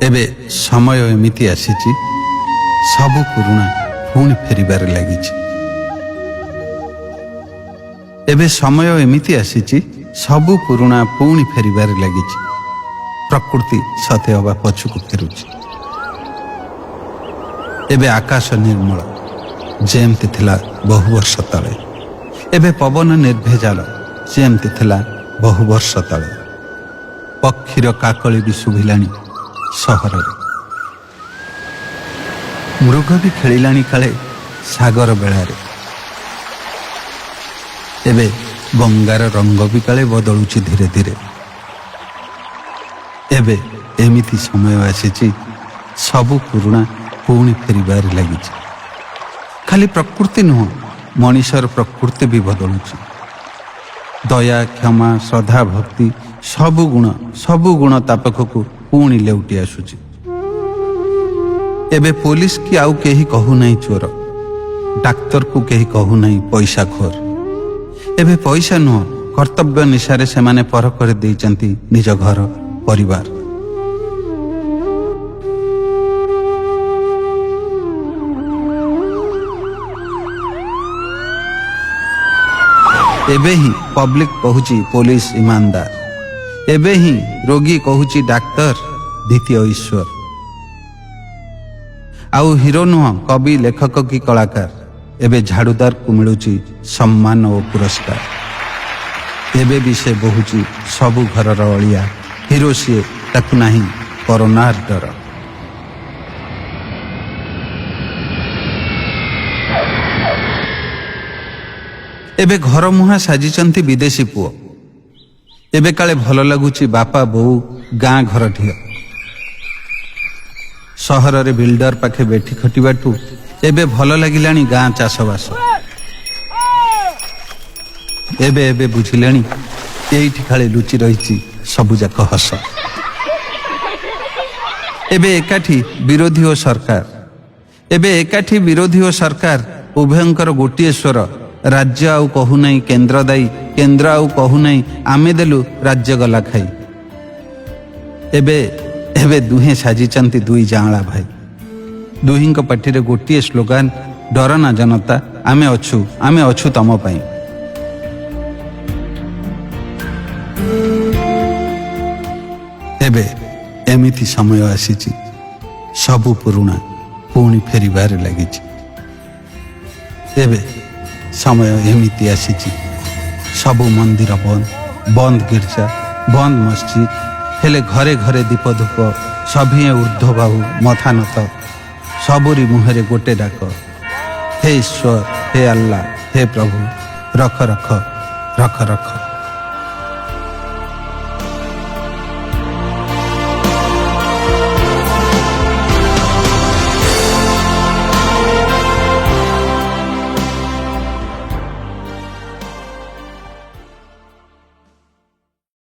ଏବେ ସମୟ ଏମିତି ଆସିଛି, ସବୁ ପୁରୁଣା ପୁଣି ଫେରିବାରେ ଲାଗିଛି। ଏବେ ସମୟ ଏମିତି ଆସିଛି, ସବୁ ପୁରୁଣା ପୁଣି ଫେରିବାରେ ଲାଗିଛି। ପ୍ରକୃତି ସତେ ଅବା ପଛକୁ ଫେରୁଛି। ଏବେ ଆକାଶ ନିର୍ମଳ ଯେମିତି ଥିଲା ବହୁ ବର୍ଷ ତଳେ। ଏବେ ପବନ ନିର୍ଭେଜାଲ ଯେମିତି ଥିଲା ବହୁ ବର୍ଷ ତଳେ। ପକ୍ଷୀର କାକଳି ବି ଶୁଭିଲାଣି ସହରରେ। ମୃଗ ବି ଖେଳିଲାଣି କାଳେ ସାଗର ବେଳାରେ। ଏବେ ଗଙ୍ଗାର ରଙ୍ଗ ବି କାଳେ ବଦଳୁଛି ଧୀରେ ଧୀରେ। ଏବେ ଏମିତି ସମୟ ଆସିଛି, ସବୁ ପୁରୁଣା ପୁଣି ଫେରିବାରେ ଲାଗିଛି। ଖାଲି ପ୍ରକୃତି ନୁହଁ, ମଣିଷର ପ୍ରକୃତି ବି ବଦଳୁଛି। ଦୟା, କ୍ଷମା, ଶ୍ରଦ୍ଧା, ଭକ୍ତି ସବୁ ଗୁଣ ତା ପାଖକୁ ପୁଣି ଲେଉଟି ଆସୁଛି। ଏବେ ପୋଲିସ କି ଆଉ କେହି କହୁନାହିଁ ଚୋର, ଡାକ୍ତରକୁ କେହି କହୁନାହିଁ ପଇସା ଖୋର। ଏବେ ପଇସା ନୁହଁ, କର୍ତ୍ତବ୍ୟ ନିଶାରେ ସେମାନେ ପର କରି ଦେଇଛନ୍ତି ନିଜ ଘର ପରିବାର। ଏବେ ହିଁ ପବ୍ଲିକ କହୁଛି ପୋଲିସ ଇମାନଦାର। ଏବେ ହିଁ ରୋଗୀ କହୁଛି ଡାକ୍ତର ଦ୍ୱିତୀୟ ଈଶ୍ୱର। ଆଉ ହିରୋ ନୁହଁ, କବି, ଲେଖକ କି କଳାକାର। ଏବେ ଝାଡୁଦାରକୁ ମିଳୁଛି ସମ୍ମାନ ଓ ପୁରସ୍କାର। ଏବେ ବି ସେ ବହୁଛି ସବୁ ଘରର ଅଳିଆ। ହିରୋ ସିଏ, ତାକୁ ନାହିଁ କରୋନାର ଡର। ଏବେ ଘର ମୁହାଁ ସାଜିଛନ୍ତି ବିଦେଶୀ ପୁଅ। ଏବେ କାଳେ ଭଲ ଲାଗୁଛି ବାପା ବୋଉ ଗାଁ ଘର ଢିଅ। ସହରରେ ବିଲ୍ଡର ପାଖେ ବେଠି ଖଟିବାଠୁ ଏବେ ଭଲ ଲାଗିଲାଣି ଗାଁ ଚାଷବାସ। ଏବେ ବୁଝିଲେଣି ଏଇଠି ଖାଲି ଲୁଚି ରହିଛି ସବୁଯାକ ହସ। ଏବେ ଏକାଠି ବିରୋଧୀ ଓ ସରକାର। ଏବେ ଏକାଠି ବିରୋଧୀ ଓ ସରକାର ଉଭୟଙ୍କର ଗୋଟିଏ ସ୍ୱର। ରାଜ୍ୟ ଆଉ କହୁନାହିଁ କେନ୍ଦ୍ର ଦାୟୀ, କେନ୍ଦ୍ର ଆଉ କହୁନାହିଁ ଆମେ ଦେଲୁ, ରାଜ୍ୟ ଗଲା ଖାଇ। ଏବେ ଦୁହେଁ ସାଜିଛନ୍ତି ଦୁଇ ଜାଆଁଳା ଭାଇ। ଦୁହିଁଙ୍କ ପାଟିରେ ଗୋଟିଏ ସ୍ଲୋଗାନ, ଡରନା ଜନତା, ଆମେ ଅଛୁ ତମ ପାଇଁ। ଏବେ ଏମିତି ସମୟ ଆସିଛି, ସବୁ ପୁରୁଣା ପୁଣି ଫେରିବାରେ ଲାଗିଛି। ଏବେ ସମୟ ଏମିତି ଆସିଛି, ସବୁ ମନ୍ଦିର ବନ୍ଦ ଗିର୍ଜା, ବନ୍ଦ ମସଜିଦ, ହେଲେ ଘରେ ଘରେ ଦୀପ ଧୂପ, ସଭିଏଁ ଉର୍ଦ୍ଧ୍ୱବାହୁ ମଥା ନତ, ସବୁରି ମୁହଁରେ ଗୋଟେ ଡାକ, ହେ ଈଶ୍ୱର, ହେ ଆଲ୍ଲାହ, ହେ ପ୍ରଭୁ, ରଖ ରଖ ରଖ ରଖ।